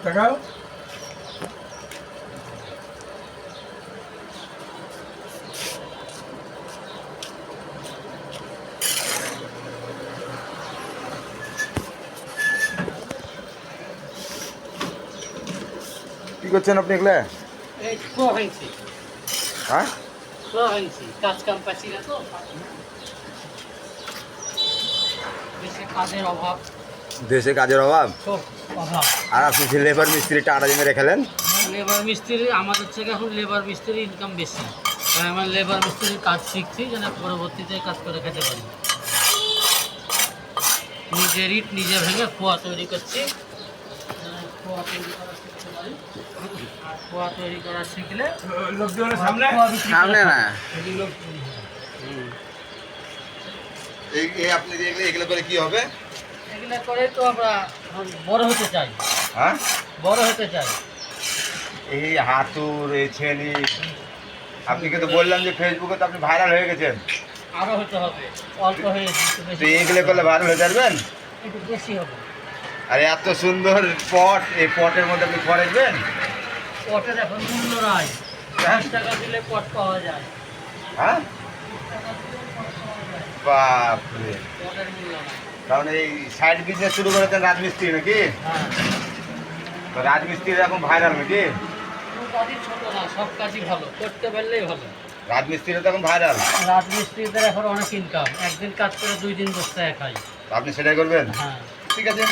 টাকাও কি করছেন আপনি এগুলা? এই স্লো হয়েছে, হ্যাঁ, স্লো হয়েছে, কাজ কাম পাচ্ছি না তো, বেশি কাজের অভাব, দেশে কাজের অভাব। খুব অভাব। আর আপনি যে লেবার মিস্ত্রি টাকাটা জমে রেখেলেন। লেবার মিস্ত্রি আমাদের থেকে এখন লেবার মিস্ত্রির ইনকাম বেশি, তাই আমরা লেবার মিস্ত্রির কাজ শিখছি যেন পরবর্তীতে কাজ করে খেতে পারি। নিজের ইট নিজে ভেঙে খোয়া তৈরি করছি, খোয়া তৈরি করা শিখতে পারি। আর খোয়া তৈরি করা শিখলে লোকজনের সামনে খোয়া বিক্রি করা সামনে না, এই লোক এই আপনি যে এগুলো করে কি হবে? এগুলো করে তো আমরা এখন বড় হতে চাই, হ্যাঁ, বড় হতে চাই। এই হাতুর এই ছেনি, আপনি কিন্তু বললাম যে ফেসবুকে তো আপনি ভাইরাল হয়ে গেছেন, আরও হতে হবে, অল্প হয়ে একটু তো বেশি এইগুলো করলে ভাইরাল হয়ে যাবেন। একটু বেশি হবে। আর এত সুন্দর পট, এই পটের মধ্যে আপনি খড়েবেন। পটের এখন মূল্য নাই, 10 টাকা দিলে পট পাওয়া যায়। হ্যাঁ, 20 টাকা দিলে পট পাওয়া যায়, বাপরে। পটের মূল্য নাই। কারণ এই সাইড বিজনেস শুরু করেছেন রাজমিস্ত্রি নাকি? হ্যাঁ, তো রাজমিস্ত্রি এখন ভাইরাল নাকি? কোনো কাজই ছোট না, সব কাজই ভালো, করতে পারলেই ভালো। রাজমিস্ত্রিরা তো এখন ভাইরাল, রাজমিস্ত্রিদের এখন অনেক ইনকাম, একদিন কাজ করে 2 দিন বসতে খায়। আপনি সেটাই করবেন। হ্যাঁ। ঠিক আছে।